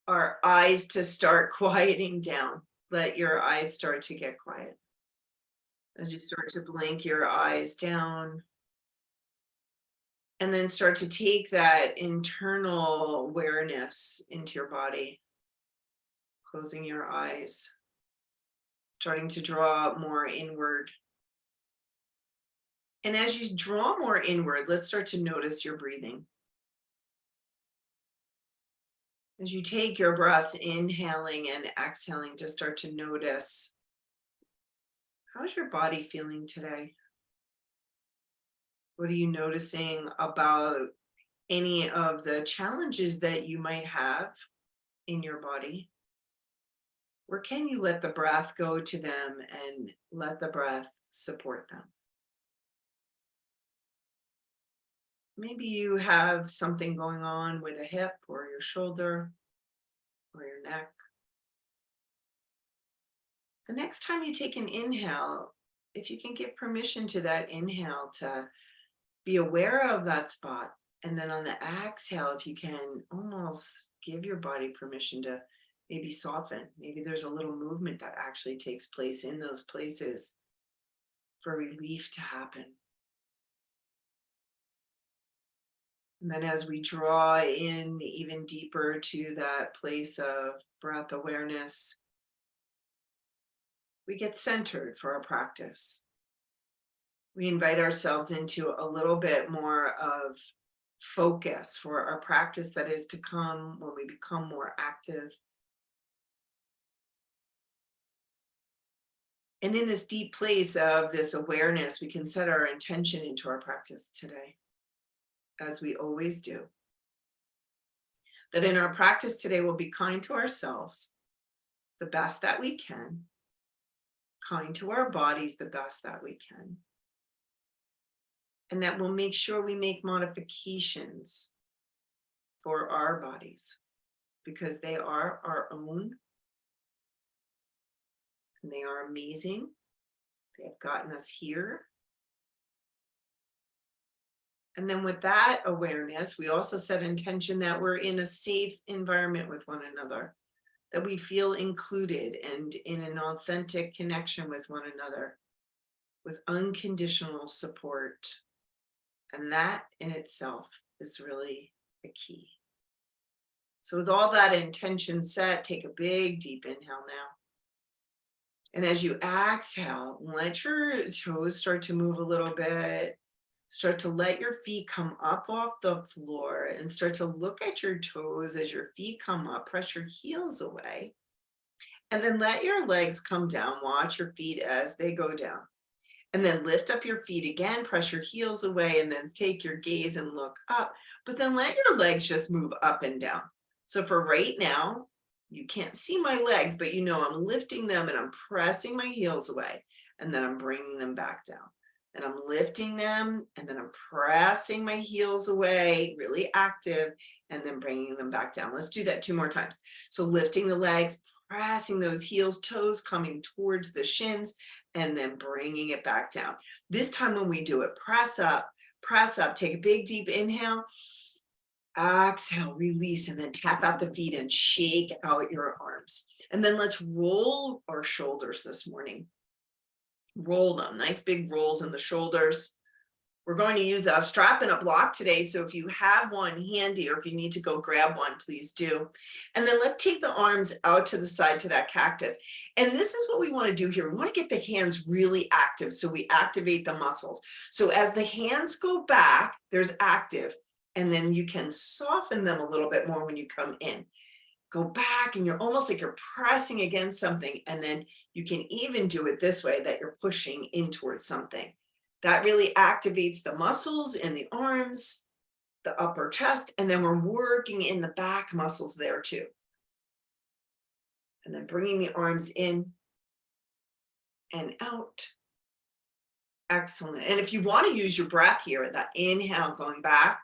our eyes to start quieting down. Let your eyes start to get quiet. As you start to blink your eyes down, and then start to take that internal awareness into your body, closing your eyes, starting to draw more inward. And as you draw more inward, let's start to notice your breathing. As you take your breaths, inhaling and exhaling, just start to notice, how's your body feeling today? What are you noticing about any of the challenges that you might have in your body? Where can you let the breath go to them and let the breath support them? Maybe you have something going on with a hip or your shoulder or your neck. The next time you take an inhale, if you can give permission to that inhale to be aware of that spot. And then on the exhale, if you can almost give your body permission to maybe soften. Maybe there's a little movement that actually takes place in those places for relief to happen. And then as we draw in even deeper to that place of breath awareness, we get centered for our practice. We invite ourselves into a little bit more of focus for our practice that is to come when we become more active. And in this deep place of this awareness, we can set our intention into our practice today, as we always do. That in our practice today, we'll be kind to ourselves, the best that we can, kind to our bodies, the best that we can. And that we'll make sure we make modifications for our bodies because they are our own and they are amazing. They have gotten us here. And then with that awareness, we also set intention that we're in a safe environment with one another, that we feel included and in an authentic connection with one another, with unconditional support. And that in itself is really a key. So with all that intention set, take a big deep inhale now. And as you exhale, let your toes start to move a little bit. Start to let your feet come up off the floor and start to look at your toes as your feet come up. Press your heels away. And then let your legs come down. Watch your feet as they go down. And then lift up your feet again, press your heels away, and then take your gaze and look up. But then let your legs just move up and down. So for right now, you can't see my legs, but you know I'm lifting them and I'm pressing my heels away. And then I'm bringing them back down. And I'm lifting them and then I'm pressing my heels away, really active, and then bringing them back down. Let's do that 2 more times. So lifting the legs, pressing those heels, toes coming towards the shins, and then bringing it back down. This time when we do it, press up, take a big deep inhale, exhale, release, and then tap out the feet and shake out your arms. And then let's roll our shoulders this morning. Roll them, nice big rolls in the shoulders. We're going to use a strap and a block today. So if you have one handy or if you need to go grab one, please do. And then let's take the arms out to the side to that cactus. And this is what we want to do here. We want to get the hands really active. So we activate the muscles. So as the hands go back, there's active. And then you can soften them a little bit more when you come in. Go back and you're almost like you're pressing against something. And then you can even do it this way that you're pushing in towards something. That really activates the muscles in the arms, the upper chest, and then we're working in the back muscles there too. And then bringing the arms in and out. Excellent. And if you want to use your breath here, that inhale going back,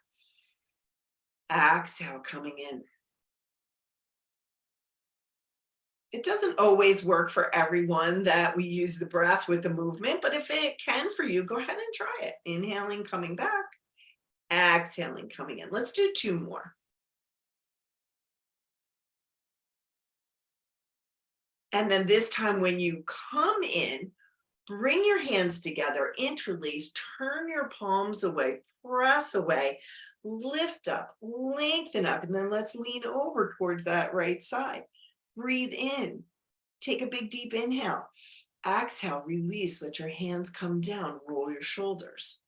exhale coming in. It doesn't always work for everyone that we use the breath with the movement, but if it can for you, go ahead and try it. Inhaling, coming back, exhaling, coming in. Let's do 2 more. And then this time when you come in, bring your hands together, interlace, turn your palms away, press away, lift up, lengthen up, and then let's lean over towards that right side. Breathe in, take a big deep inhale. Exhale, release, let your hands come down, roll your shoulders.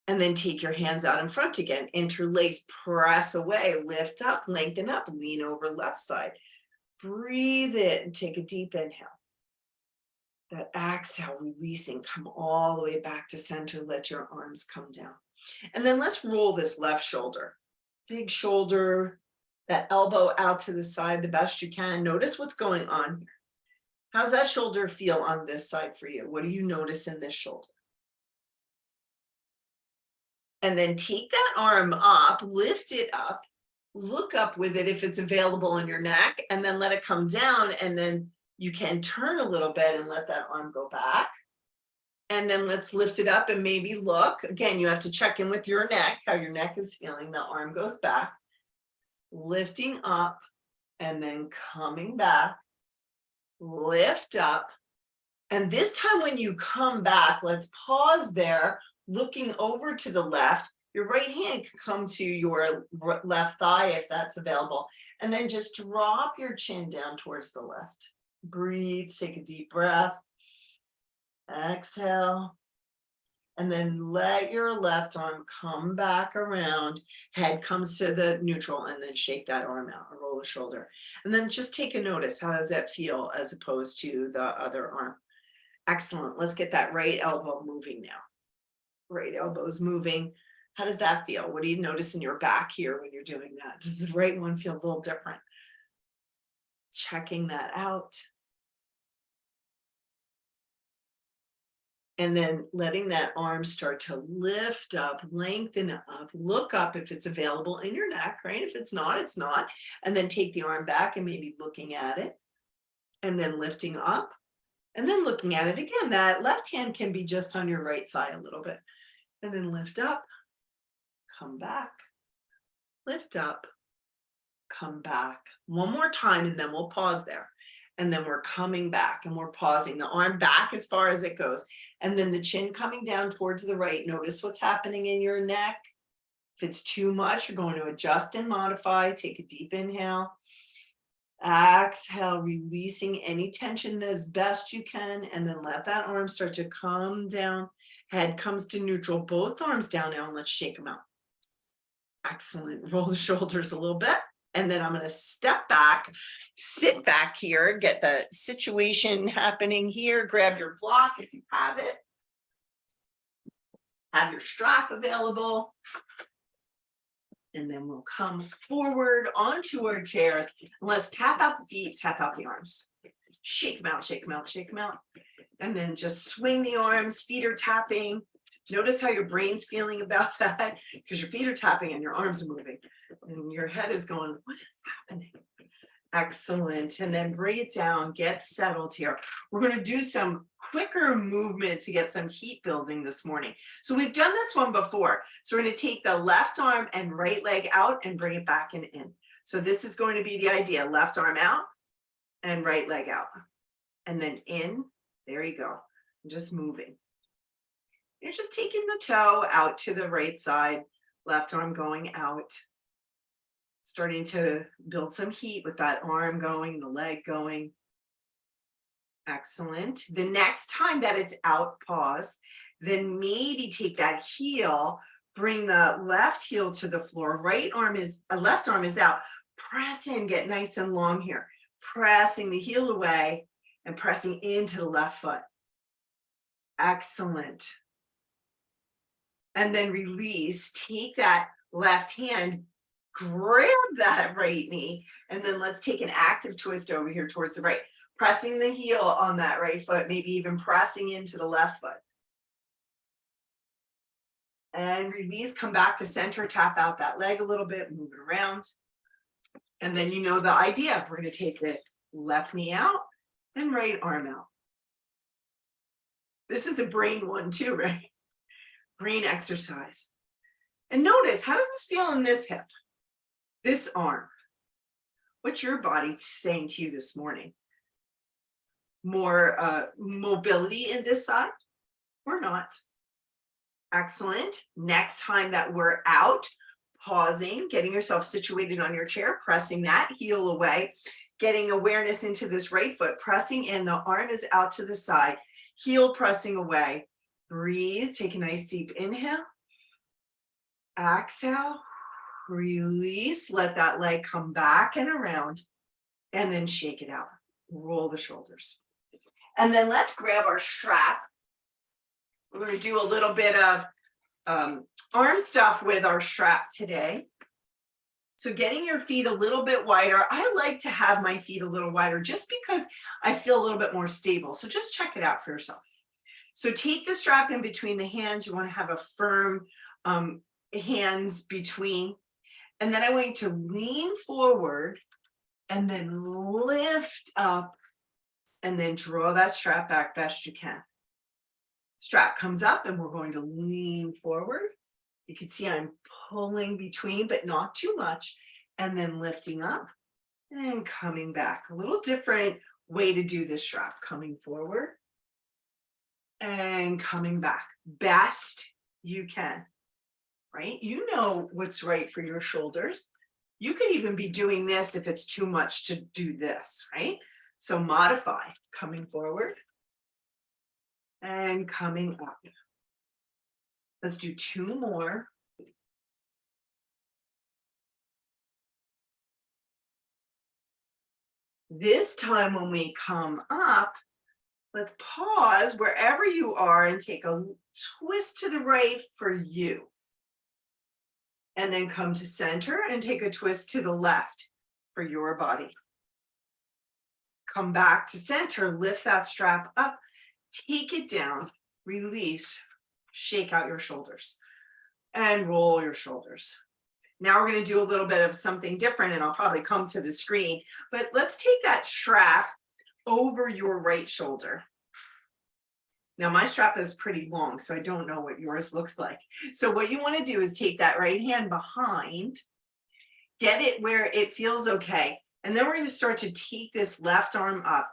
And then take your hands out in front again, interlace, press away, lift up, lengthen up, lean over left side. Breathe in and take a deep inhale. That exhale, releasing, come all the way back to center, let your arms come down. And then let's roll this left shoulder. Big shoulder, that elbow out to the side the best you can. Notice what's going on here. How's that shoulder feel on this side for you? What do you notice in this shoulder? And then take that arm up, lift it up, look up with it if it's available in your neck, and then let it come down. And then you can turn a little bit and let that arm go back. And then let's lift it up and maybe look. Again, you have to check in with your neck, how your neck is feeling. The arm goes back, lifting up, and then coming back, lift up. And this time when you come back, let's pause there, looking over to the left. Your right hand can come to your left thigh if that's available. And then just drop your chin down towards the left. Breathe, take a deep breath. Exhale. And then let your left arm come back around. Head comes to the neutral and then shake that arm out or roll the shoulder. And then just take a notice. How does that feel as opposed to the other arm? Excellent. Let's get that right elbow moving now. Right elbow's moving. How does that feel? What do you notice in your back here when you're doing that? Does the right one feel a little different? Checking that out. And then letting that arm start to lift up, lengthen up, look up if it's available in your neck, right? If it's not, it's not. And then take the arm back and maybe looking at it. And then lifting up. And then looking at it again. That left hand can be just on your right thigh a little bit. And then lift up, come back, lift up, come back. One more time and then we'll pause there. And then we're coming back and we're pausing, the arm back as far as it goes. And then the chin coming down towards the right. Notice what's happening in your neck. If it's too much, you're going to adjust and modify. Take a deep inhale. Exhale, releasing any tension as best you can. And then let that arm start to come down. Head comes to neutral, both arms down now, and let's shake them out. Excellent. Roll the shoulders a little bit. And then I'm going to step back, sit back here, get the situation happening here. Grab your block if you have it. Have your strap available. And then we'll come forward onto our chairs. Let's tap out the feet, tap out the arms. Shake them out, shake them out, shake them out. And then just swing the arms, feet are tapping. Notice how your brain's feeling about that, because your feet are tapping and your arms are moving. And your head is going, what is happening? Excellent. And then bring it down, get settled here. We're going to do some quicker movement to get some heat building this morning. So we've done this one before. So we're going to take the left arm and right leg out and bring it back and in. So this is going to be the idea. Left arm out and right leg out. And then in. There you go. Just moving. You're just taking the toe out to the right side, left arm going out. Starting to build some heat with that arm going, the leg going. Excellent. The next time that it's out, pause. Then maybe take that heel, bring the left heel to the floor. Left arm is out. Press in, get nice and long here. Pressing the heel away and pressing into the left foot. Excellent. And then release. Take that left hand, grab that right knee, and then let's take an active twist over here towards the right. Pressing the heel on that right foot, maybe even pressing into the left foot. And release, come back to center, tap out that leg a little bit, move it around. And then you know the idea. We're going to take the left knee out and right arm out. This is a brain one too, right? Brain exercise. And notice, how does this feel in this hip? This arm. What's your body saying to you this morning? More mobility in this side or not? Excellent. Next time that we're out, pausing, getting yourself situated on your chair, pressing that heel away, getting awareness into this right foot, pressing in, the arm is out to the side, heel pressing away. Breathe, take a nice deep inhale. Exhale, release, let that leg come back and around, and then shake it out. Roll the shoulders. And then let's grab our strap. We're going to do a little bit of arm stuff with our strap today. So getting your feet a little bit wider. I like to have my feet a little wider just because I feel a little bit more stable. So just check it out for yourself. So take the strap in between the hands. You want to have a firm hands between. And then I want you to lean forward and then lift up and then draw that strap back best you can. Strap comes up and we're going to lean forward. You can see I'm pulling between, but not too much, and then lifting up and coming back. A little different way to do this strap, coming forward and coming back. Best you can, right? You know what's right for your shoulders. You could even be doing this if it's too much to do this, right? So modify, coming forward and coming up. Let's do 2 more. This time when we come up, let's pause wherever you are and take a twist to the right for you. And then come to center and take a twist to the left for your body. Come back to center, lift that strap up, take it down, release, shake out your shoulders and roll your shoulders. Now we're going to do a little bit of something different, and I'll probably come to the screen, but let's take that strap over your right shoulder. Now my strap is pretty long, so I don't know what yours looks like. So what you want to do is take that right hand behind, get it where it feels okay. And then we're going to start to take this left arm up,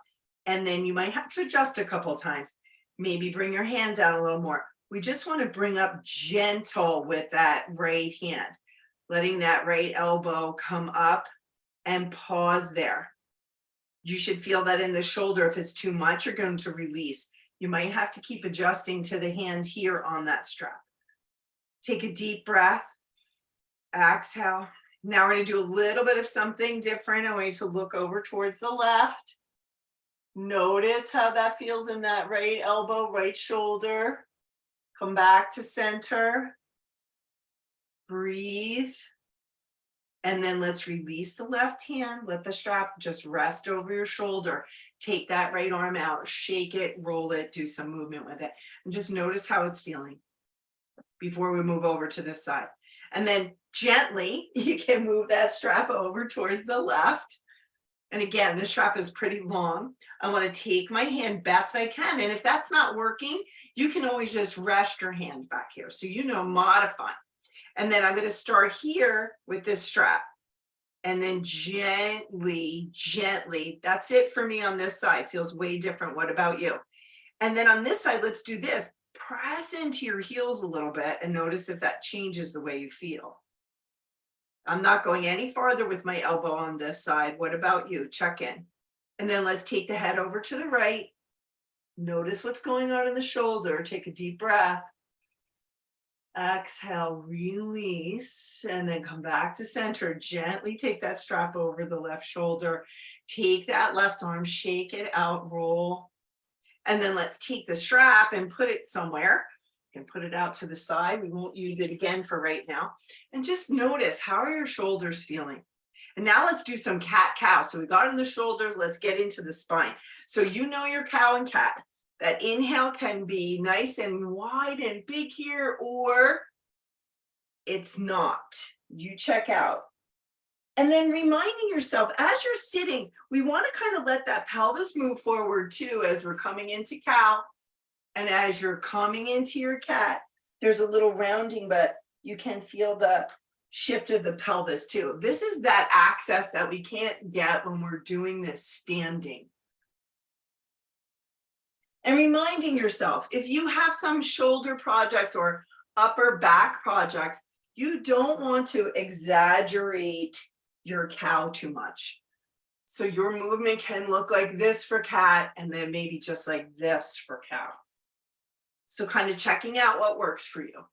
and then you might have to adjust a couple of times. Maybe bring your hand down a little more. We just want to bring up gentle with that right hand, letting that right elbow come up and pause there. You should feel that in the shoulder. If it's too much, you're going to release. You might have to keep adjusting to the hand here on that strap. Take a deep breath. Exhale. Now we're going to do a little bit of something different. I want you to look over towards the left. Notice how that feels in that right elbow, right shoulder. Come back to center. Breathe. And then let's release the left hand. Let the strap just rest over your shoulder. Take that right arm out, shake it, roll it, do some movement with it. And just notice how it's feeling before we move over to this side. And then gently, you can move that strap over towards the left. And again, this strap is pretty long. I want to take my hand best I can. And if that's not working, you can always just rest your hand back here. So modify. And then I'm going to start here with this strap. And then gently, that's it for me on this side. Feels way different. What about you? And then on this side, let's do this. Press into your heels a little bit and notice if that changes the way you feel. I'm not going any farther with my elbow on this side. What about you? Check in. And then let's take the head over to the right. Notice what's going on in the shoulder. Take a deep breath. Exhale, release, and then come back to center. Gently take that strap over the left shoulder. Take that left arm, shake it out, roll. And then let's take the strap and put it somewhere. You can put it out to the side. We won't use it again for right now. And just notice, how are your shoulders feeling? And now let's do some cat-cow. So we got in the shoulders, let's get into the spine. So your cow and cat. That inhale can be nice and wide and big here, or it's not. You check out. And then reminding yourself, as you're sitting, we want to kind of let that pelvis move forward too as we're coming into cow. And as you're coming into your cat, there's a little rounding, but you can feel the shift of the pelvis too. This is that access that we can't get when we're doing this standing. And reminding yourself, if you have some shoulder projects or upper back projects, you don't want to exaggerate your cow too much. So your movement can look like this for cat and then maybe just like this for cow. So kind of checking out what works for you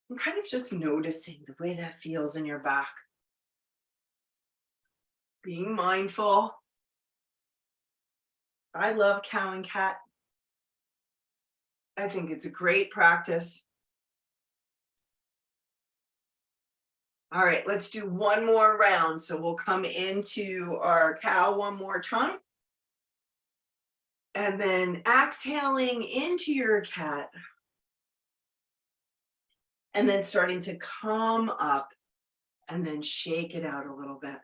and kind of just noticing the way that feels in your back. Being mindful. I love cow and cat. I think it's a great practice. All right, let's do one more round. So we'll come into our cow one more time. And then exhaling into your cat. And then starting to come up and then shake it out a little bit.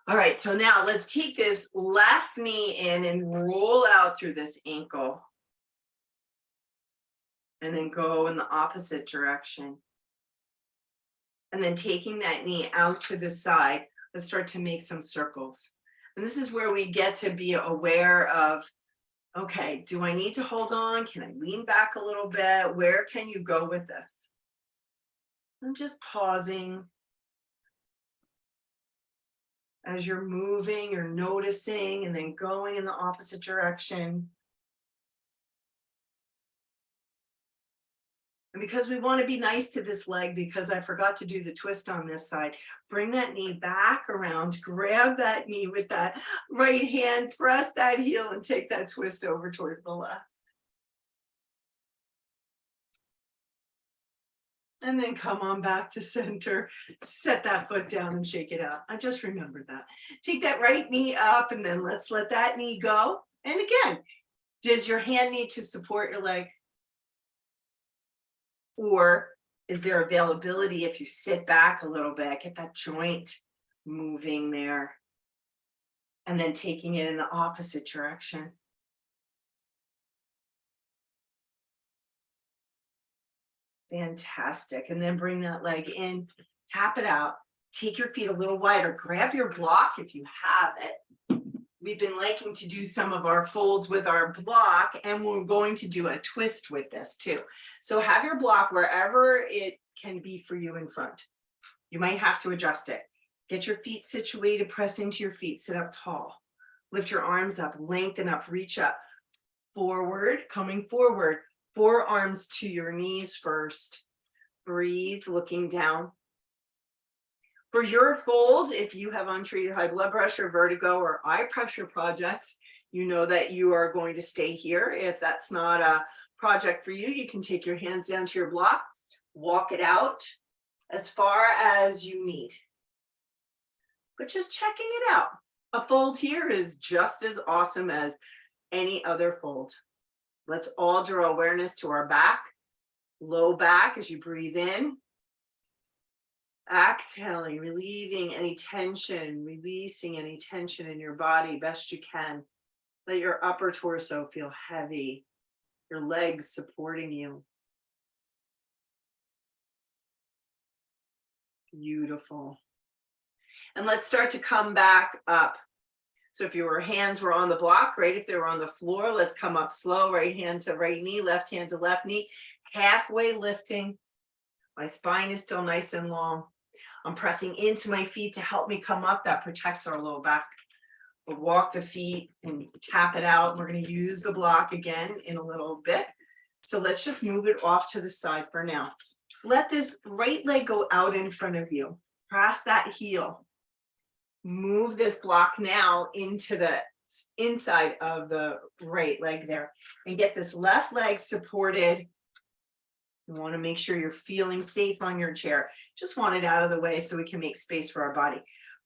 All right, so now let's take this left knee in and roll out through this ankle. And then go in the opposite direction. And then taking that knee out to the side, let's start to make some circles. And this is where we get to be aware of, okay, do I need to hold on? Can I lean back a little bit? Where can you go with this? And just pausing. As you're moving, you're noticing and then going in the opposite direction. And because we want to be nice to this leg, because I forgot to do the twist on this side, bring that knee back around, grab that knee with that right hand, press that heel and take that twist over towards the left. And then come on back to center, set that foot down and shake it out. I just remembered that. Take that right knee up and then let's let that knee go. And again, does your hand need to support your leg? Or is there availability if you sit back a little bit, get that joint moving there, and then taking it in the opposite direction. Fantastic. And then bring that leg in, tap it out, take your feet a little wider, grab your block if you have it. We've been liking to do some of our folds with our block, and we're going to do a twist with this too. So have your block wherever it can be for you in front. You might have to adjust it. Get your feet situated, press into your feet, sit up tall. Lift your arms up, lengthen up, reach up. Forward, coming forward. Forearms to your knees first. Breathe, looking down. For your fold, if you have untreated high blood pressure, vertigo, or eye pressure projects, you know that you are going to stay here. If that's not a project for you, you can take your hands down to your block, walk it out as far as you need. But just checking it out. A fold here is just as awesome as any other fold. Let's all draw awareness to our back, low back as you breathe in. Exhaling, relieving any tension, releasing any tension in your body best you can. Let your upper torso feel heavy, your legs supporting you. Beautiful. And let's start to come back up. So if your hands were on the block, great. If they were on the floor, let's come up slow, right hand to right knee, left hand to left knee, halfway lifting. My spine is still nice and long. I'm pressing into my feet to help me come up. That protects our low back. We'll walk the feet and tap it out. We're going to use the block again in a little bit. So let's just move it off to the side for now. Let this right leg go out in front of you. Press that heel. Move this block now into the inside of the right leg there and get this left leg supported. You want to make sure you're feeling safe on your chair. Just want it out of the way so we can make space for our body.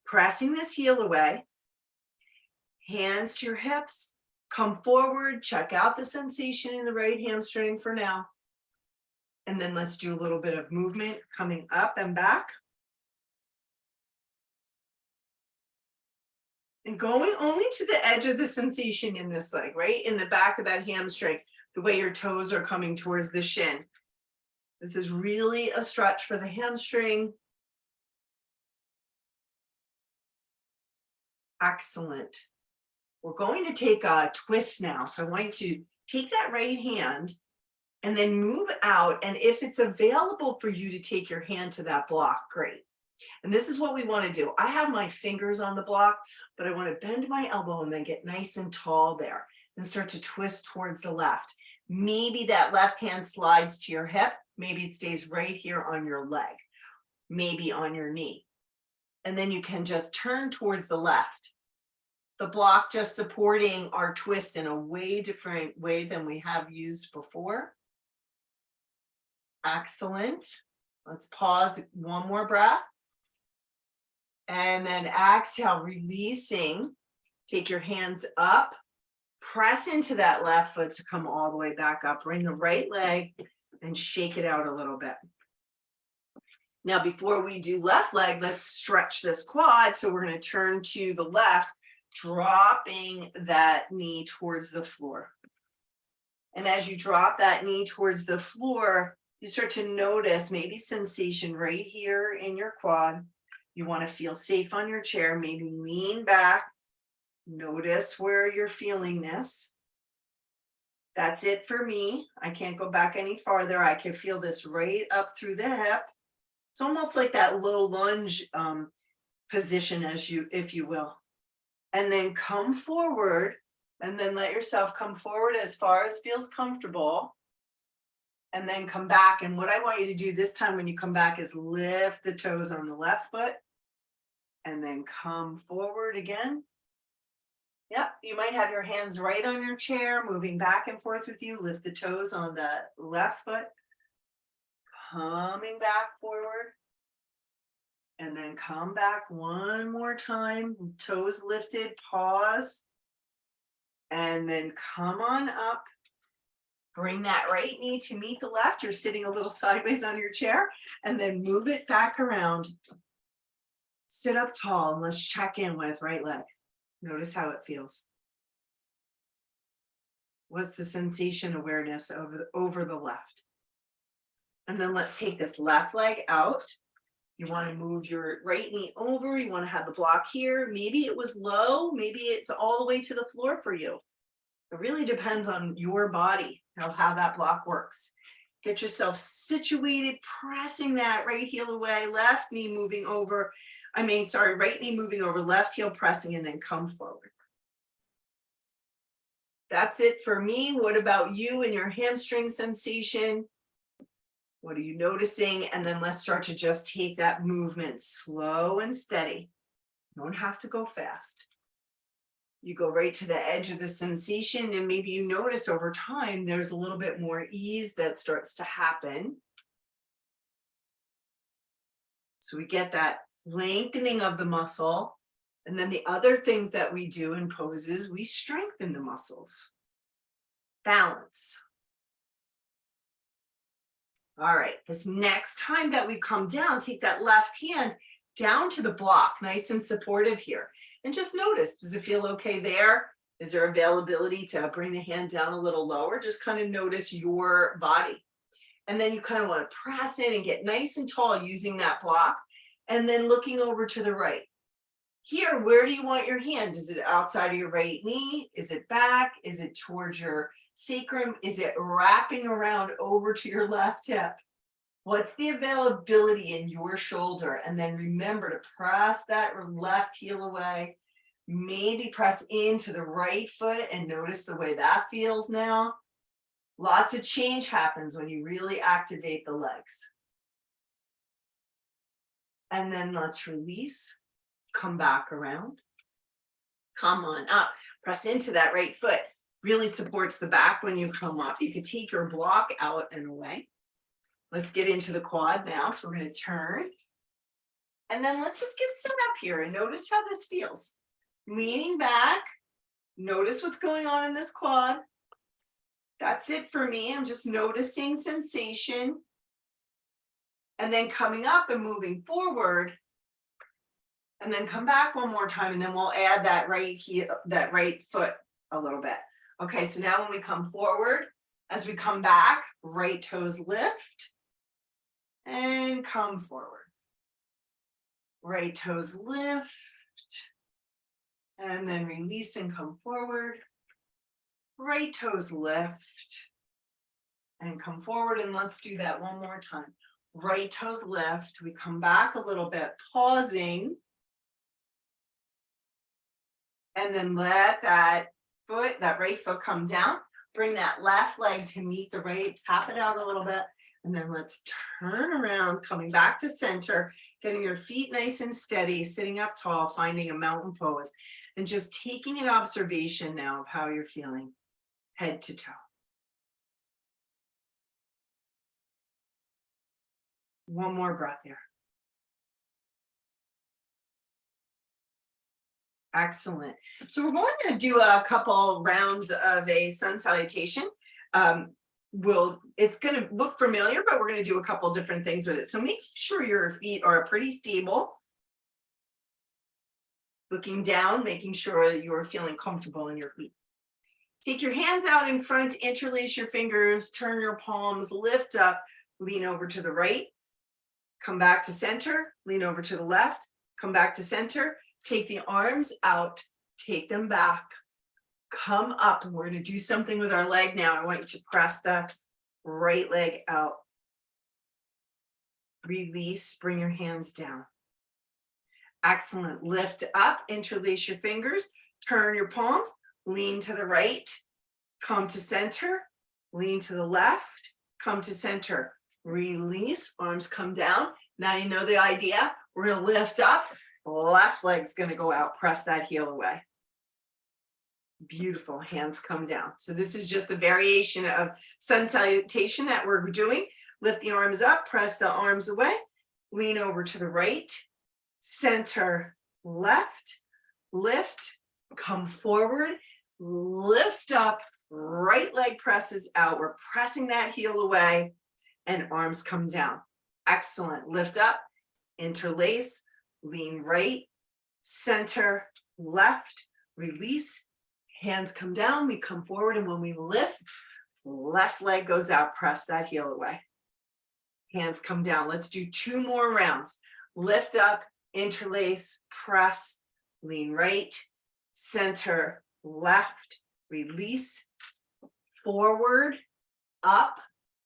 Pressing this heel away. Hands to your hips. Come forward. Check out the sensation in the right hamstring for now. And then let's do a little bit of movement coming up and back. And going only to the edge of the sensation in this leg, right? In the back of that hamstring, the way your toes are coming towards the shin. This is really a stretch for the hamstring. Excellent. We're going to take a twist now. So I want you to take that right hand and then move out. And if it's available for you to take your hand to that block, great. And this is what we want to do. I have my fingers on the block, but I want to bend my elbow and then get nice and tall there and start to twist towards the left. Maybe that left hand slides to your hip. Maybe it stays right here on your leg, maybe on your knee. And then you can just turn towards the left. The block just supporting our twist in a way different way than we have used before. Excellent. Let's pause one more breath. And then exhale, releasing. Take your hands up. Press into that left foot to come all the way back up. Bring the right leg and shake it out a little bit. Now, before we do left leg, let's stretch this quad. So we're going to turn to the left, dropping that knee towards the floor. And as you drop that knee towards the floor, you start to notice maybe sensation right here in your quad. You want to feel safe on your chair, maybe lean back. Notice where you're feeling this. That's it for me. I can't go back any farther. I can feel this right up through the hip. It's almost like that low lunge position, if you will. And then come forward, and then let yourself come forward as far as feels comfortable. And then come back. And what I want you to do this time when you come back is lift the toes on the left foot and then come forward again. Yep, you might have your hands right on your chair, moving back and forth with you. Lift the toes on the left foot, coming back forward. And then come back one more time, toes lifted, pause. And then come on up. Bring that right knee to meet the left. You're sitting a little sideways on your chair, and then move it back around. Sit up tall, and let's check in with right leg. Notice how it feels. What's the sensation awareness over the left? And then let's take this left leg out. You want to move your right knee over. You want to have the block here. Maybe it was low. Maybe it's all the way to the floor for you. It really depends on your body, how that block works. Get yourself situated, pressing that right heel away, left knee moving over. Right knee moving over, left heel pressing, and then come forward. That's it for me. What about you and your hamstring sensation? What are you noticing? And then let's start to just take that movement slow and steady. You don't have to go fast. You go right to the edge of the sensation, and maybe you notice over time there's a little bit more ease that starts to happen. So we get that lengthening of the muscle. And then the other things that we do in poses, we strengthen the muscles. Balance. All right, this next time that we come down, take that left hand down to the block, nice and supportive here. And just notice, does it feel okay there? Is there availability to bring the hand down a little lower? Just kind of notice your body. And then you kind of want to press in and get nice and tall using that block. And then looking over to the right. Here, where do you want your hand? Is it outside of your right knee? Is it back? Is it towards your sacrum? Is it wrapping around over to your left hip? What's the availability in your shoulder? And then remember to press that left heel away. Maybe press into the right foot and notice the way that feels now. Lots of change happens when you really activate the legs. And then let's release. Come back around. Come on up. Press into that right foot. Really supports the back when you come up. You can take your block out and away. Let's get into the quad now. So we're going to turn. And then let's just get set up here and notice how this feels. Leaning back. Notice what's going on in this quad. That's it for me. I'm just noticing sensation. And then coming up and moving forward. And then come back one more time. And then we'll add that right heel, that right foot a little bit. Okay, so now when we come forward, as we come back, right toes lift. and come forward. Right toes lift, and then release and come forward. Right toes lift and come forward, and let's do that one more time. Right toes lift, we come back a little bit, pausing, and then let that right foot come down. Bring that left leg to meet the right, tap it out a little bit, and then let's turn around, coming back to center, getting your feet nice and steady, sitting up tall, finding a mountain pose, and just taking an observation now of how you're feeling, head to toe. One more breath here. Excellent. So we're going to do a couple rounds of a sun salutation. It's going to look familiar, but we're going to do a couple different things with it. So make sure your feet are pretty stable. Looking down, making sure that you're feeling comfortable in your feet. Take your hands out in front, interlace your fingers, turn your palms, lift up, lean over to the right, come back to center, lean over to the left, come back to center. Take the arms out, take them back, come up. And we're going to do something with our leg now. I want you to press the right leg out. Release, bring your hands down. Excellent. Lift up, interlace your fingers, turn your palms, lean to the right, come to center, lean to the left, come to center. Release, arms come down. Now you know the idea. We're going to lift up. Left leg's going to go out, press that heel away. Beautiful, hands come down. So this is just a variation of sun salutation that we're doing. Lift the arms up, press the arms away, lean over to the right, center, left, lift, come forward, lift up, right leg presses out. We're pressing that heel away and arms come down. Excellent, lift up, interlace, lean right, center, left, release, hands come down, we come forward, and when we lift, left leg goes out, press that heel away. Hands come down. Let's do 2 more rounds. Lift up, interlace, press, lean right, center, left, release, forward, up,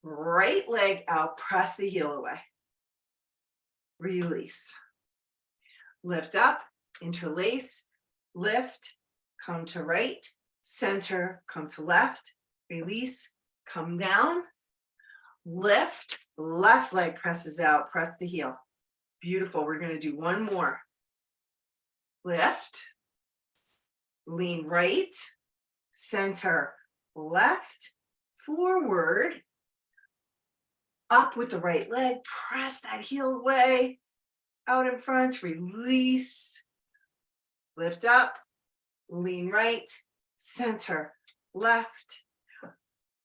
right leg out, press the heel away. Release. Lift up, interlace, lift, come to right, center, come to left, release, come down, lift, left leg presses out, press the heel. Beautiful. We're going to do 1 more. Lift, lean right, center, left, forward, up with the right leg, press that heel away, out in front, release, lift up, lean right, center, left,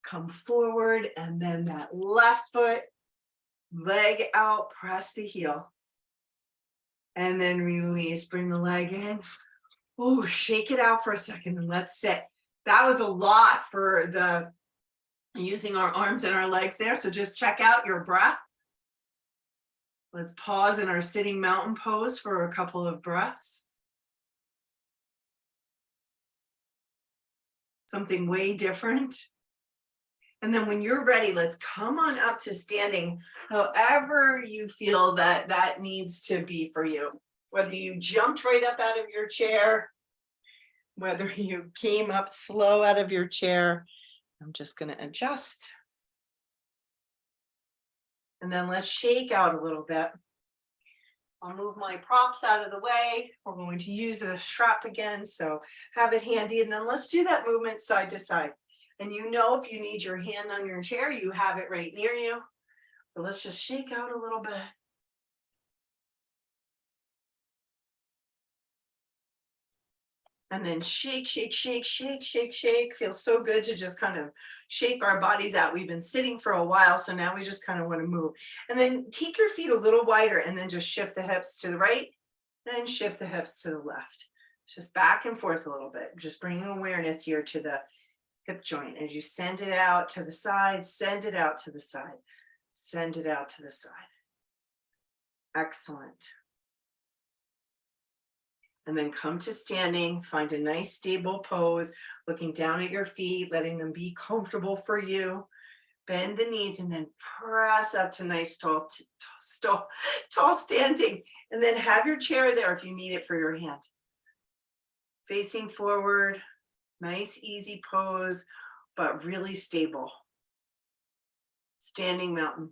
come forward, and then that left foot, leg out, press the heel, and then release, bring the leg in. Oh, shake it out for a second and let's sit. That was a lot for the using our arms and our legs there, so just check out your breath. Let's pause in our sitting mountain pose for a couple of breaths. Something way different. And then when you're ready, let's come on up to standing, however you feel that that needs to be for you. Whether you jumped right up out of your chair, whether you came up slow out of your chair. I'm just going to adjust. And then let's shake out a little bit. I'll move my props out of the way. We're going to use a strap again, so have it handy. And then let's do that movement side to side. And you know, if you need your hand on your chair, you have it right near you. But let's just shake out a little bit. And then shake, shake, shake, shake, shake, shake. Feels so good to just kind of shake our bodies out. We've been sitting for a while, so now we just kind of want to move. And then take your feet a little wider and then just shift the hips to the right and shift the hips to the left. Just back and forth a little bit. Just bringing awareness here to the hip joint as you send it out to the side, send it out to the side, send it out to the side. Excellent. And then come to standing, find a nice stable pose, looking down at your feet, letting them be comfortable for you. Bend the knees and then press up to nice tall standing. And then have your chair there if you need it for your hand. Facing forward, nice easy pose, but really stable. Standing mountain.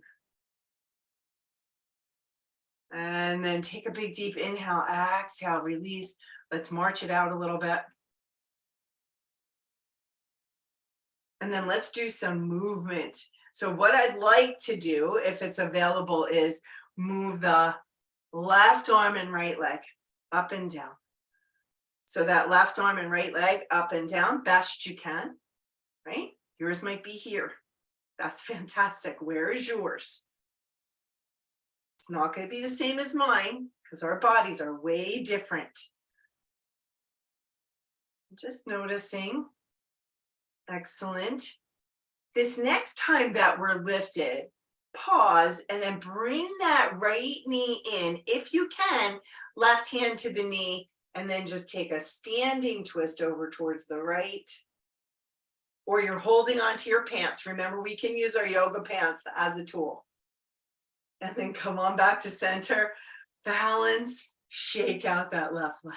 And then take a big deep inhale, exhale, release. Let's march it out a little bit. And then let's do some movement. So what I'd like to do, if it's available, is move the left arm and right leg up and down. So that left arm and right leg up and down, best you can, right? Yours might be here. That's fantastic. Where is yours? It's not going to be the same as mine because our bodies are way different. Just noticing. Excellent. This next time that we're lifted, pause and then bring that right knee in. If you can, left hand to the knee, and then just take a standing twist over towards the right. Or you're holding onto your pants. Remember, we can use our yoga pants as a tool. And then come on back to center, balance, shake out that left leg.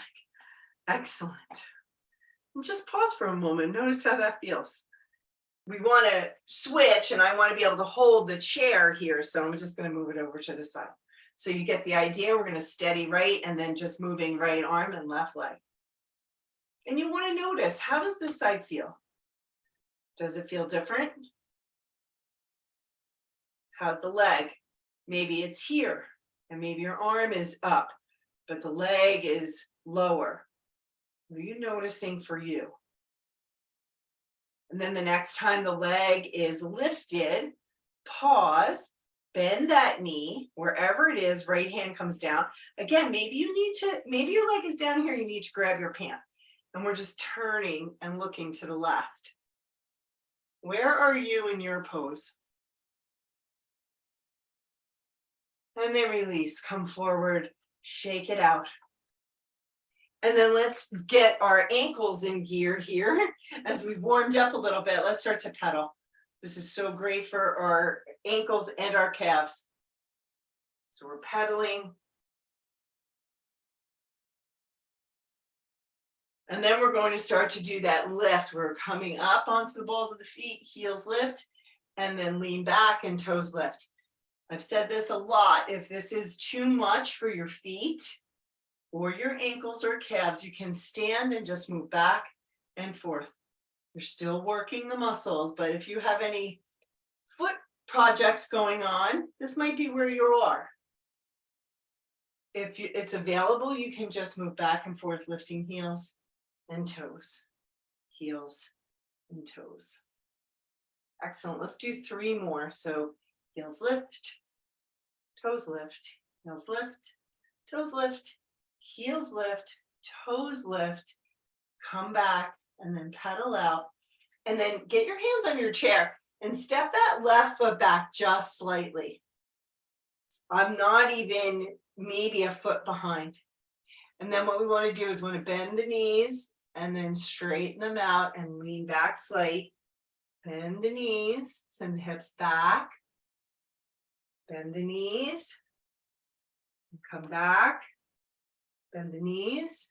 Excellent. And just pause for a moment. Notice how that feels. We want to switch, and I want to be able to hold the chair here. So I'm just going to move it over to the side. So you get the idea. We're going to steady right and then just moving right arm and left leg. And you want to notice, how does this side feel? Does it feel different? How's the leg? Maybe it's here, and maybe your arm is up, but the leg is lower. What are you noticing for you? And then the next time the leg is lifted, pause, bend that knee, wherever it is, right hand comes down. Again, maybe your leg is down here, you need to grab your pant. And we're just turning and looking to the left. Where are you in your pose? And then release, come forward, shake it out. And then let's get our ankles in gear here. As we've warmed up a little bit, let's start to pedal. This is so great for our ankles and our calves. So we're pedaling. And then we're going to start to do that lift. We're coming up onto the balls of the feet, heels lift, and then lean back and toes lift. I've said this a lot. If this is too much for your feet or your ankles or calves, you can stand and just move back and forth. You're still working the muscles, but if you have any foot projects going on, this might be where you are. If it's available, you can just move back and forth, lifting heels and toes, heels and toes. Excellent. Let's do 3 more. So heels lift, toes lift, heels lift, toes lift, heels lift, toes lift, come back and then pedal out. And then get your hands on your chair and step that left foot back just slightly. I'm not even maybe a foot behind. And then what we want to do is want to bend the knees and then straighten them out and lean back slight. Bend the knees, send the hips back. Bend the knees. Come back. Bend the knees.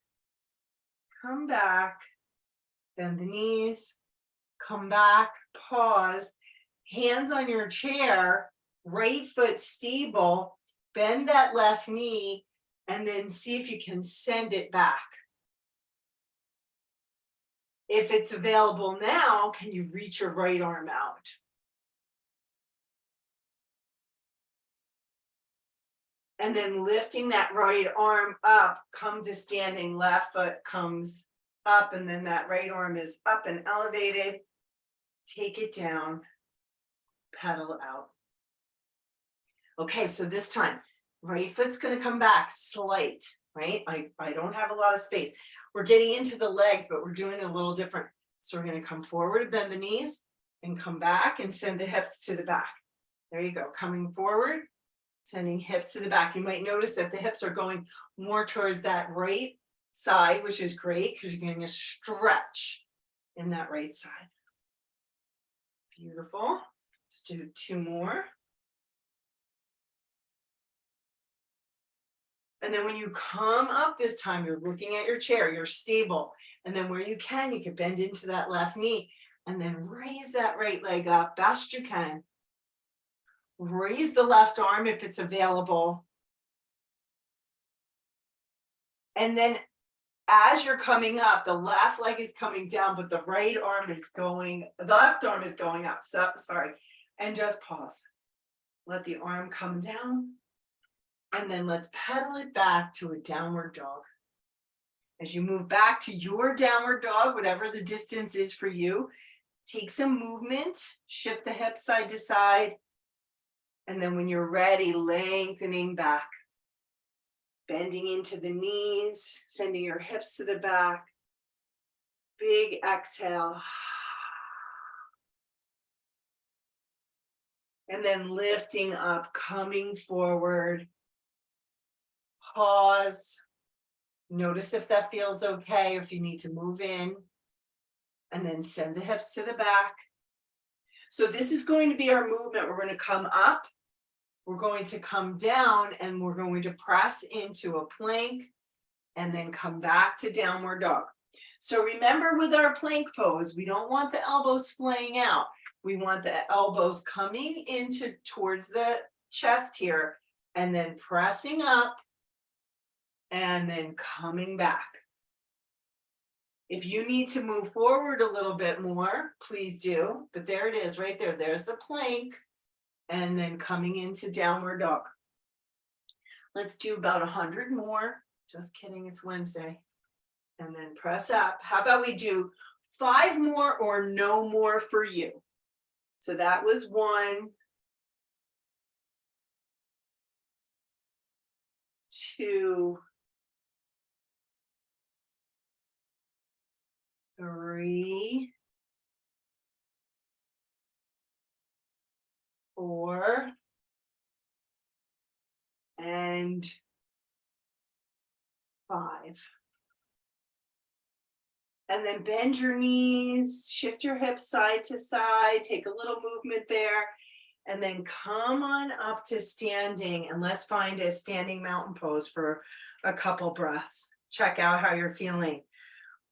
Come back. Bend the knees. Come back. Pause. Hands on your chair. Right foot stable. Bend that left knee. And then see if you can send it back. If it's available now, can you reach your right arm out? And then lifting that right arm up, come to standing, left foot comes up, and then that right arm is up and elevated. Take it down, pedal out. Okay, so this time, right foot's gonna come back slight, right? I don't have a lot of space. We're getting into the legs, but we're doing it a little different. So we're gonna come forward, bend the knees, and come back and send the hips to the back. There you go, coming forward, Sending hips to the back. You might notice that the hips are going more towards that right side, which is great because you're getting a stretch in that right side. Beautiful. Let's do 2 more. And then when you come up this time, you're looking at your chair, you're stable. And then where you can bend into that left knee and then raise that right leg up best you can. Raise the left arm if it's available. And then as you're coming up, the left leg is coming down, but the right arm is going, the left arm is going up. So sorry. And just pause. Let the arm come down. And then let's pedal it back to a downward dog. As you move back to your downward dog, whatever the distance is for you, take some movement, shift the hips side to side. And then when you're ready, lengthening back. Bending into the knees, sending your hips to the back. Big exhale. And then lifting up, coming forward. Pause. Notice if that feels okay, or if you need to move in. And then send the hips to the back. So this is going to be our movement. We're going to come up. We're going to come down and we're going to press into a plank and then come back to downward dog. So remember with our plank pose, we don't want the elbows splaying out. We want the elbows coming into towards the chest here and then pressing up and then coming back. If you need to move forward a little bit more, please do. But there it is right there. There's the plank. And then coming into downward dog. Let's do about 100 more. Just kidding, it's Wednesday. And then press up. How about we do 5 more or no more for you? So that was 1, 2, 3, 4, and 5. And then bend your knees, shift your hips side to side, take a little movement there, and then come on up to standing, and let's find a standing mountain pose for a couple breaths. Check out how you're feeling.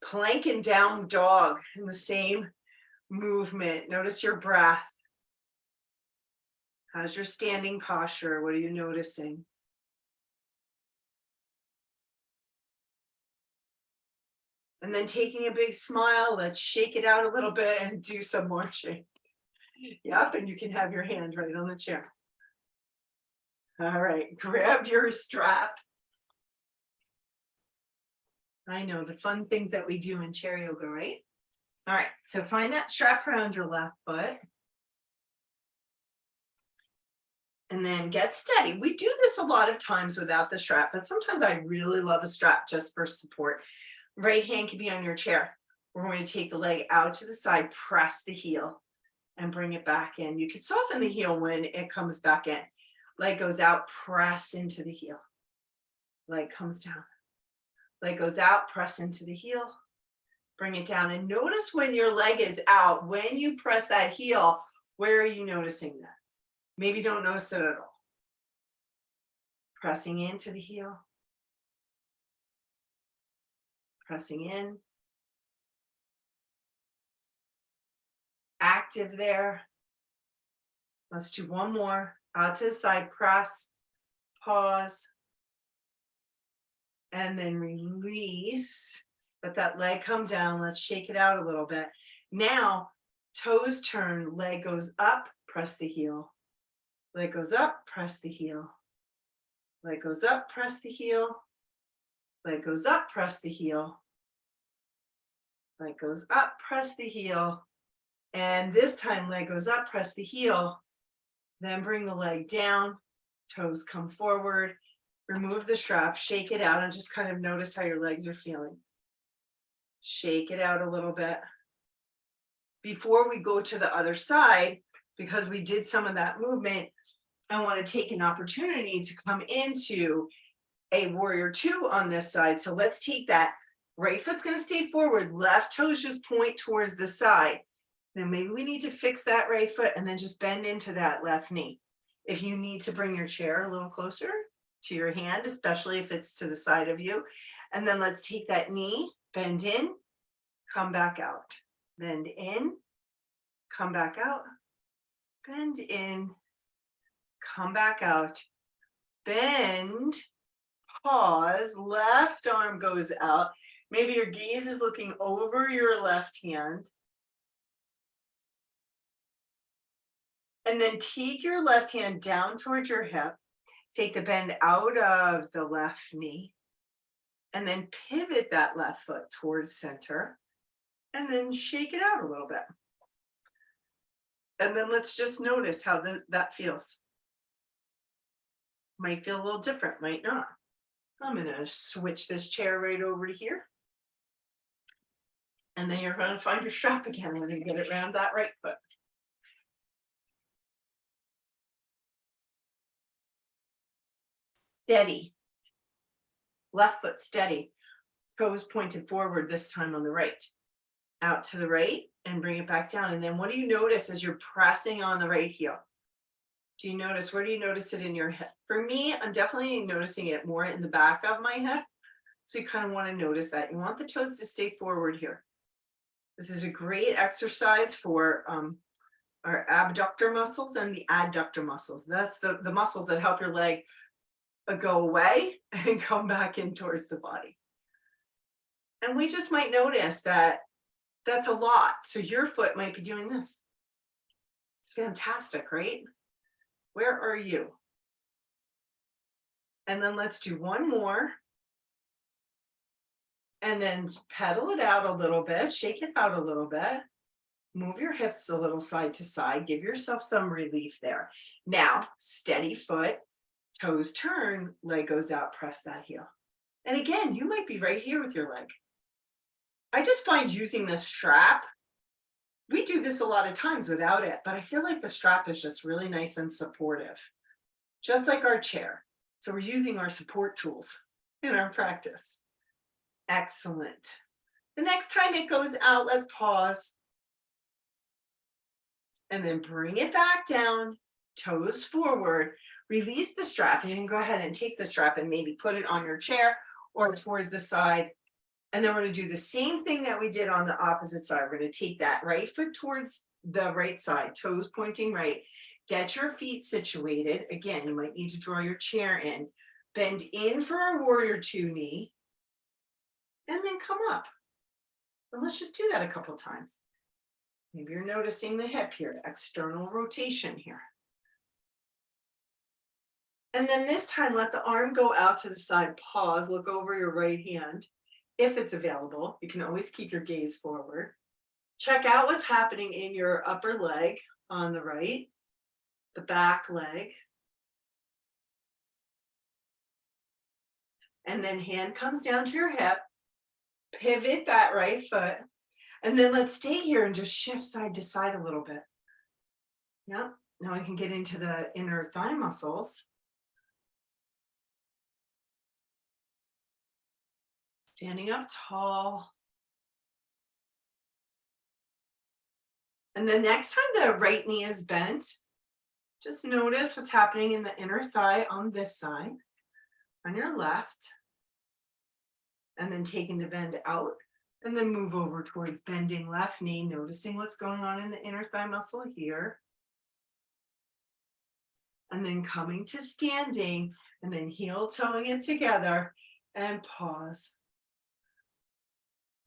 Plank and down dog in the same movement. Notice your breath. How's your standing posture? What are you noticing? And then taking a big smile, let's shake it out a little bit and do some more shake. Yep, and you can have your hand right on the chair. All right, grab your strap. I know the fun things that we do in chair yoga, right? All right, so find that strap around your left foot. And then get steady. We do this a lot of times without the strap, but sometimes I really love a strap just for support. Right hand can be on your chair. We're going to take the leg out to the side, press the heel, and bring it back in. You can soften the heel when it comes back in. Leg goes out, press into the heel. Leg comes down. Leg goes out, press into the heel. Bring it down. And notice when your leg is out, when you press that heel, where are you noticing that? Maybe don't notice it at all. Pressing into the heel. Pressing in. Active there. Let's do 1 more. Out to the side, press, pause, and then release. Let that leg come down. Let's shake it out a little bit. Now, toes turn, leg goes up, press the heel. Leg goes up, press the heel. Leg goes up, press the heel. Leg goes up, press the heel. Leg goes up, press the heel. And this time, leg goes up, press the heel. Then bring the leg down, toes come forward, remove the strap, shake it out, and just kind of notice how your legs are feeling. Shake it out a little bit. Before we go to the other side, because we did some of that movement, I want to take an opportunity to come into a warrior two on this side. So let's take that. Right foot's going to stay forward. Left toes just point towards the side. Then maybe we need to fix that right foot and then just bend into that left knee. If you need to bring your chair a little closer to your hand, especially if it's to the side of you. And then let's take that knee, bend in, come back out. Bend in, come back out. Bend in, come back out. Bend, pause, left arm goes out. Maybe your gaze is looking over your left hand. And then take your left hand down towards your hip. Take the bend out of the left knee. And then pivot that left foot towards center. And then shake it out a little bit. And then let's just notice how that feels. Might feel a little different, might not. I'm going to switch this chair right over to here. And then you're going to find your strap again when you get it around that right foot. Steady. Left foot steady. Toes pointed forward this time on the right. Out to the right and bring it back down. And then what do you notice as you're pressing on the right heel? Do you notice, where do you notice it in your hip? For me, I'm definitely noticing it more in the back of my hip. So you kind of want to notice that. You want the toes to stay forward here. This is a great exercise for our abductor muscles and the adductor muscles. That's the muscles that help your leg go away and come back in towards the body. And we just might notice that that's a lot. So your foot might be doing this. It's fantastic, right? Where are you? And then let's do one more. And then pedal it out a little bit, shake it out a little bit. Move your hips a little side to side. Give yourself some relief there. Now, steady foot, toes turn, leg goes out, press that heel. And again, you might be right here with your leg. I just find using this strap, we do this a lot of times without it, but I feel like the strap is just really nice and supportive, just like our chair. So we're using our support tools in our practice. Excellent. The next time it goes out, let's pause. And then bring it back down, toes forward, release the strap. You can go ahead and take the strap and maybe put it on your chair or towards the side. And then we're going to do the same thing that we did on the opposite side. We're going to take that right foot towards the right side, toes pointing right. Get your feet situated. Again, you might need to draw your chair in. Bend in for a warrior two knee. And then come up. And let's just do that a couple times. Maybe you're noticing the hip here, external rotation here. And then this time, let the arm go out to the side, pause, look over your right hand. If it's available, you can always keep your gaze forward. Check out what's happening in your upper leg on the right, the back leg. And then hand comes down to your hip, pivot that right foot. And then let's stay here and just shift side to side a little bit. Yep, now I can get into the inner thigh muscles. Standing up tall. And then next time the right knee is bent, just notice what's happening in the inner thigh on this side, on your left. And then taking the bend out. And then move over towards bending left knee, noticing what's going on in the inner thigh muscle here. And then coming to standing, and then heel toeing it together, and pause.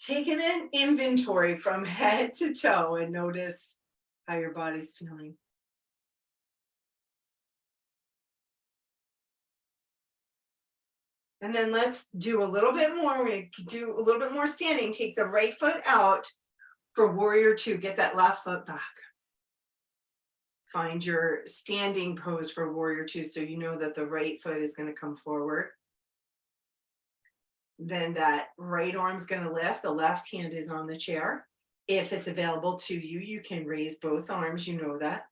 Taking an inventory from head to toe and notice how your body's feeling. And then let's do a little bit more. We're going to do a little bit more standing. Take the right foot out for warrior two. Get that left foot back. Find your standing pose for warrior two so you know that the right foot is going to come forward. Then that right arm's going to lift. The left hand is on the chair. If it's available to you, you can raise both arms. You know that.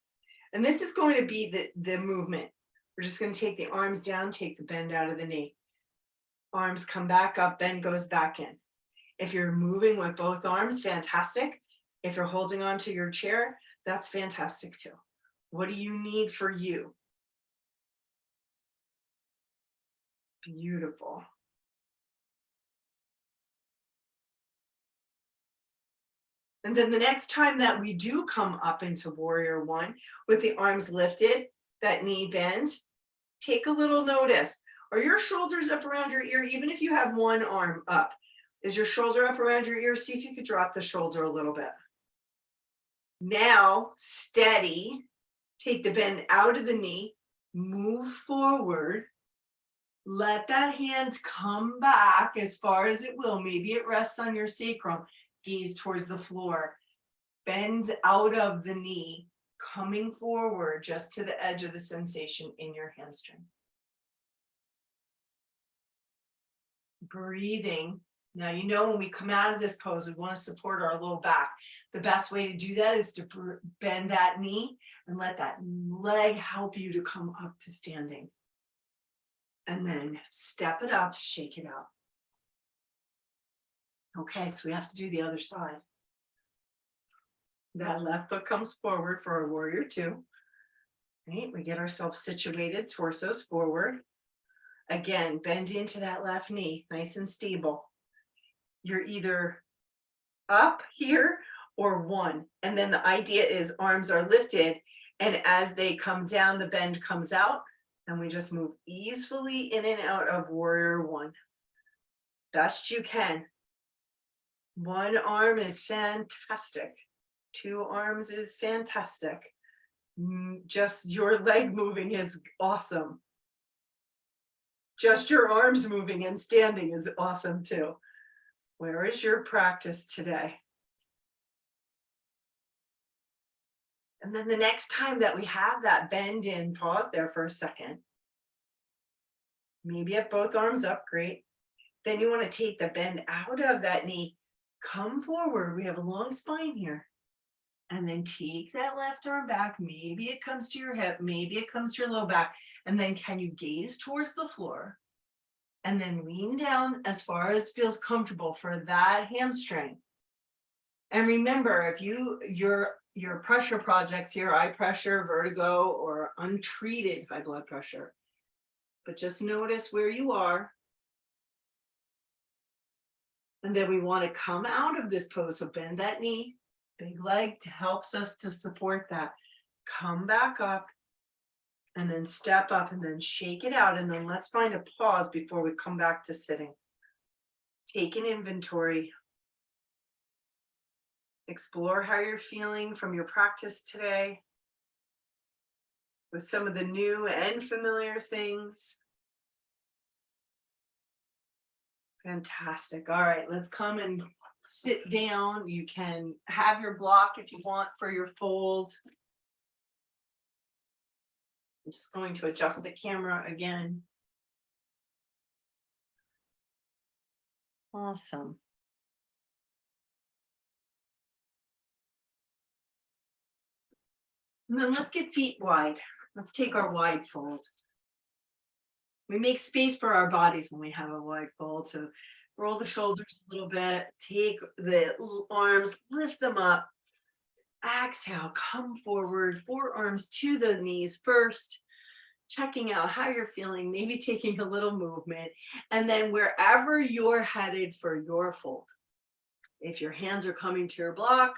And this is going to be the movement. We're just going to take the arms down, take the bend out of the knee. Arms come back up, bend goes back in. If you're moving with both arms, fantastic. If you're holding on to your chair, that's fantastic too. What do you need for you? Beautiful. And then the next time that we do come up into warrior one with the arms lifted, that knee bends, take a little notice. Are your shoulders up around your ear, even if you have one arm up? Is your shoulder up around your ear? See if you could drop the shoulder a little bit. Now, steady, take the bend out of the knee, move forward, let that hand come back as far as it will. Maybe it rests on your sacrum, gaze towards the floor, bends out of the knee, coming forward just to the edge of the sensation in your hamstring. Breathing. Now, you know, when we come out of this pose, we want to support our low back. The best way to do that is to bend that knee and let that leg help you to come up to standing. And then step it up, shake it out. Okay, so we have to do the other side. That left foot comes forward for our warrior two. Right, we get ourselves situated, torsos forward. Again, bend into that left knee, nice and stable. You're either up here or one. And then the idea is arms are lifted, and as they come down, the bend comes out, and we just move easily in and out of warrior one. Best you can. One arm is fantastic. Two arms is fantastic. Just your leg moving is awesome. Just your arms moving and standing is awesome too. Where is your practice today? And then the next time that we have that bend in, pause there for a second. Maybe have both arms up, great. Then you want to take the bend out of that knee, come forward. We have a long spine here. And then take that left arm back. Maybe it comes to your hip, maybe it comes to your low back. And then can you gaze towards the floor? And then lean down as far as feels comfortable for that hamstring. And remember, if your pressure projects here, eye pressure, vertigo, or untreated high blood pressure, but just notice where you are. And then we want to come out of this pose. So bend that knee, big leg helps us to support that. Come back up and then step up and then shake it out. And then let's find a pause before we come back to sitting. Take an inventory. Explore how you're feeling from your practice today with some of the new and familiar things. Fantastic. All right, let's come and sit down. You can have your block if you want for your fold. I'm just going to adjust the camera again. Awesome. And then let's get feet wide. Let's take our wide fold. We make space for our bodies when we have a wide fold. So roll the shoulders a little bit, take the arms, lift them up. Exhale, come forward, forearms to the knees first, checking out how you're feeling, maybe taking a little movement. And then wherever you're headed for your fold, if your hands are coming to your block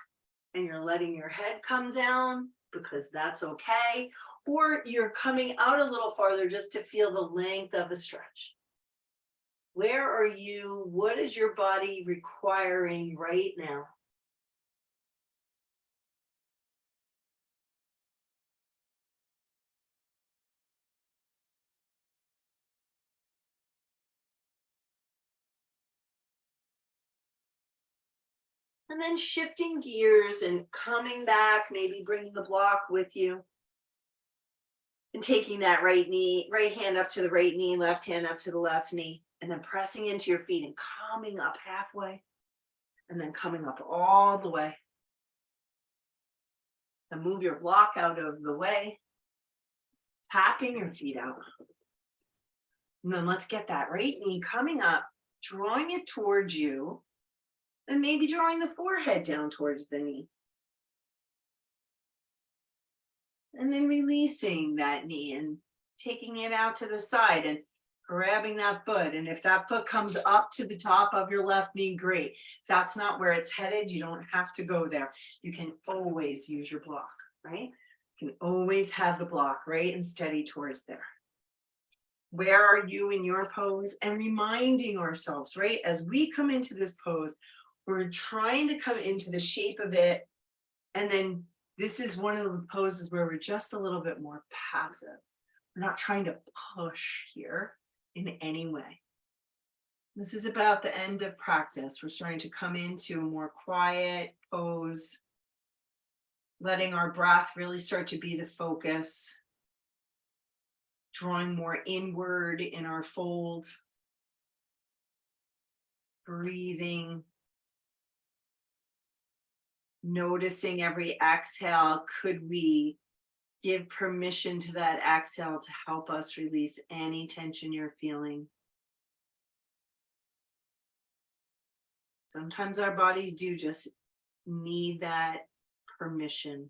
and you're letting your head come down, because that's okay, or you're coming out a little farther just to feel the length of a stretch. Where are you? What is your body requiring right now? And then shifting gears and coming back, maybe bringing the block with you. And taking that right knee, right hand up to the right knee, left hand up to the left knee, and then pressing into your feet and coming up halfway, and then coming up all the way. And move your block out of the way. tapping your feet out. And then let's get that right knee coming up, drawing it towards you, and maybe drawing the forehead down towards the knee. And then releasing that knee and taking it out to the side and grabbing that foot. And if that foot comes up to the top of your left knee, great. If that's not where it's headed, you don't have to go there. You can always use your block, right? You can always have the block right and steady towards there. Where are you in your pose? And reminding ourselves, right? As we come into this pose, we're trying to come into the shape of it. And then this is one of the poses where we're just a little bit more passive. We're not trying to push here in any way. This is about the end of practice. We're starting to come into a more quiet pose, letting our breath really start to be the focus, drawing more inward in our fold, breathing, noticing every exhale. Could we give permission to that exhale to help us release any tension you're feeling? Sometimes our bodies do just need that permission.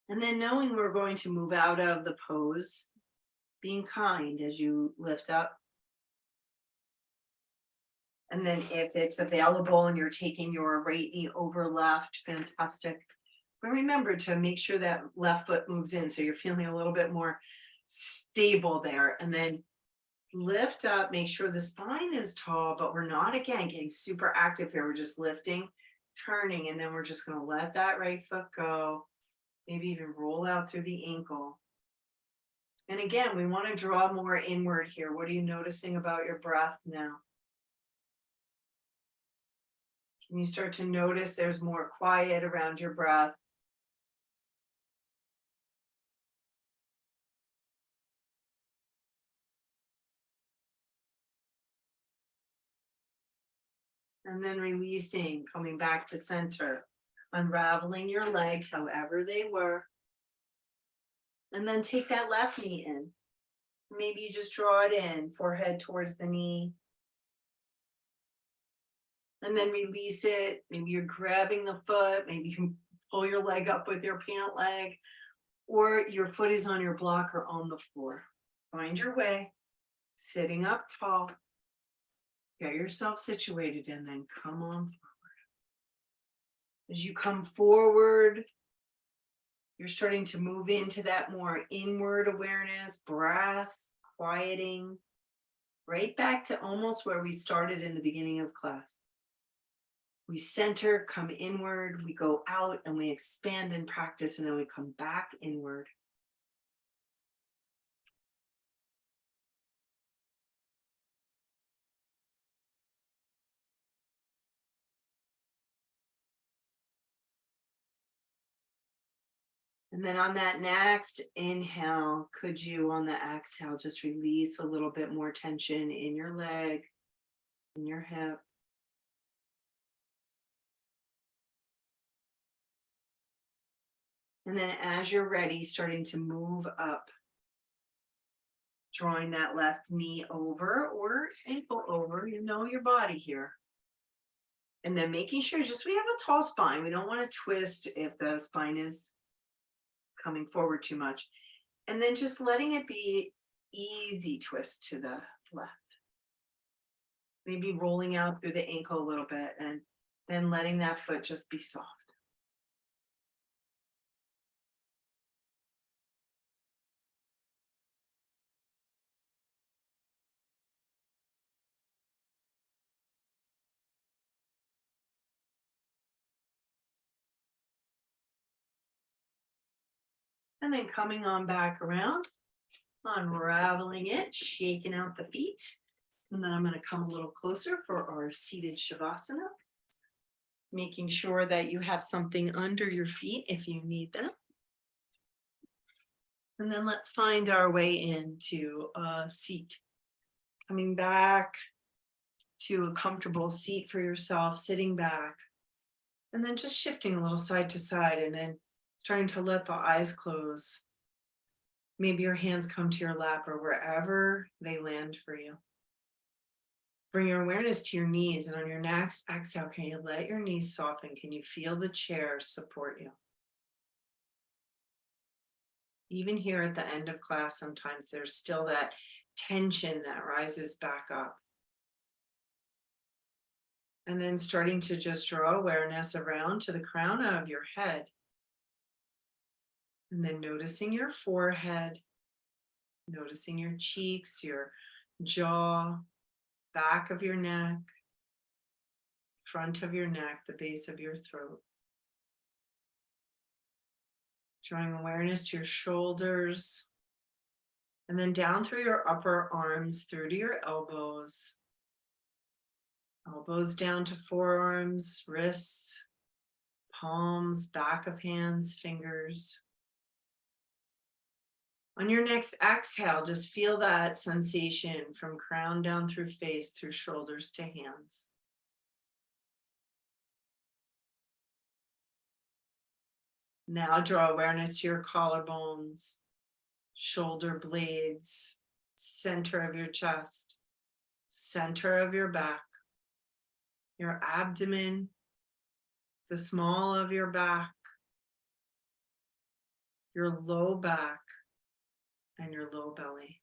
And then knowing we're going to move out of the pose, being kind as you lift up. And then if it's available and you're taking your right knee over left, fantastic. But remember to make sure that left foot moves in so you're feeling a little bit more stable there. And then lift up, make sure the spine is tall, but we're not, again, getting super active here. We're just lifting, turning, and then we're just going to let that right foot go. Maybe even roll out through the ankle. And again, we want to draw more inward here. What are you noticing about your breath now? Can you start to notice there's more quiet around your breath? And then releasing, coming back to center, unraveling your legs however they were. And then take that left knee in. Maybe you just draw it in, forehead towards the knee. And then release it. Maybe you're grabbing the foot. Maybe you can pull your leg up with your pant leg, or your foot is on your block or on the floor. Find your way, sitting up tall. Get yourself situated and then come on forward. As you come forward, you're starting to move into that more inward awareness, breath, quieting, right back to almost where we started in the beginning of class. We center, come inward, we go out and we expand in practice, and then we come back inward. And then on that next inhale, could you on the exhale just release a little bit more tension in your leg, in your hip. And then as you're ready, starting to move up, drawing that left knee over or ankle over, you know your body here. And then making sure just we have a tall spine. We don't want to twist if the spine is coming forward too much. And then just letting it be easy twist to the left. Maybe rolling out through the ankle a little bit and then letting that foot just be soft. And then coming on back around, unraveling it, shaking out the feet. And then I'm going to come a little closer for our seated Shavasana. Making sure that you have something under your feet if you need them. And then let's find our way into a seat. Coming back, to a comfortable seat for yourself, sitting back, and then just shifting a little side to side, and then starting to let the eyes close. Maybe your hands come to your lap or wherever they land for you. Bring your awareness to your knees, and on your next exhale, can you let your knees soften? Can you feel the chair support you? Even here at the end of class, sometimes there's still that tension that rises back up. And then starting to just draw awareness around to the crown of your head. And then noticing your forehead, noticing your cheeks, your jaw, back of your neck, front of your neck, the base of your throat. Drawing awareness to your shoulders, and then down through your upper arms, through to your elbows. Elbows down to forearms, wrists, palms, back of hands, fingers. On your next exhale, just feel that sensation from crown down through face, through shoulders to hands. Now draw awareness to your collarbones, shoulder blades, center of your chest, center of your back, your abdomen, the small of your back, your low back, and your low belly.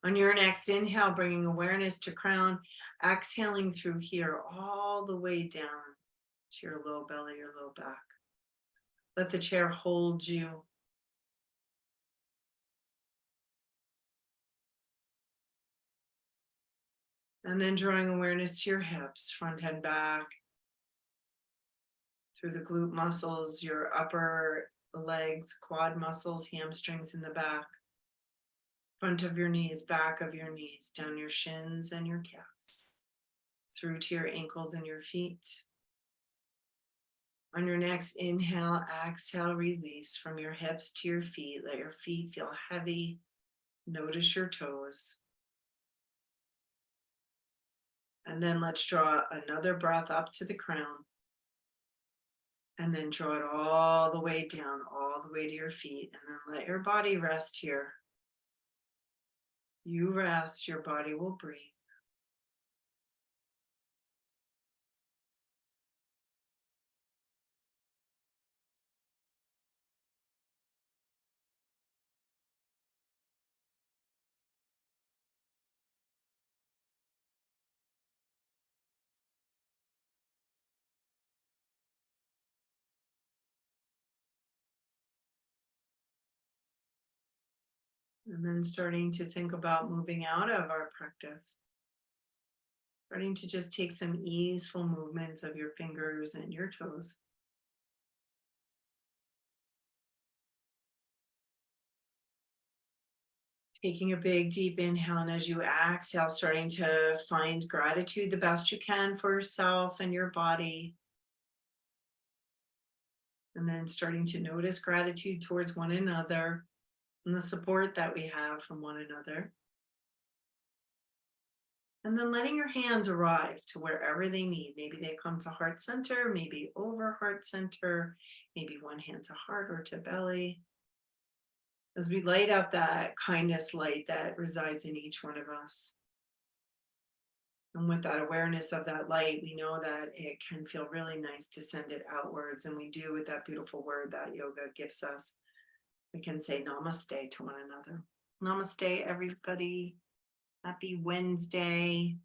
On your next inhale, bringing awareness to crown, exhaling through here all the way down to your low belly, your low back. Let the chair hold you. And then drawing awareness to your hips, front and back, through the glute muscles, your upper legs, quad muscles, hamstrings in the back, front of your knees, back of your knees, down your shins and your calves, through to your ankles and your feet. On your next inhale, exhale, release from your hips to your feet. Let your feet feel heavy. Notice your toes. And then let's draw another breath up to the crown. And then draw it all the way down, all the way to your feet. And then let your body rest here. You rest, your body will breathe. And then starting to think about moving out of our practice. Starting to just take some easeful movements of your fingers and your toes. Taking a big deep inhale, and as you exhale, starting to find gratitude the best you can for yourself and your body. And then starting to notice gratitude towards one another and the support that we have from one another. And then letting your hands arrive to wherever they need. Maybe they come to heart center, maybe over heart center, maybe one hand to heart or to belly. As we light up that kindness light that resides in each one of us. And with that awareness of that light, we know that it can feel really nice to send it outwards. And we do with that beautiful word that yoga gives us. We can say namaste to one another. Namaste, everybody. Happy Wednesday.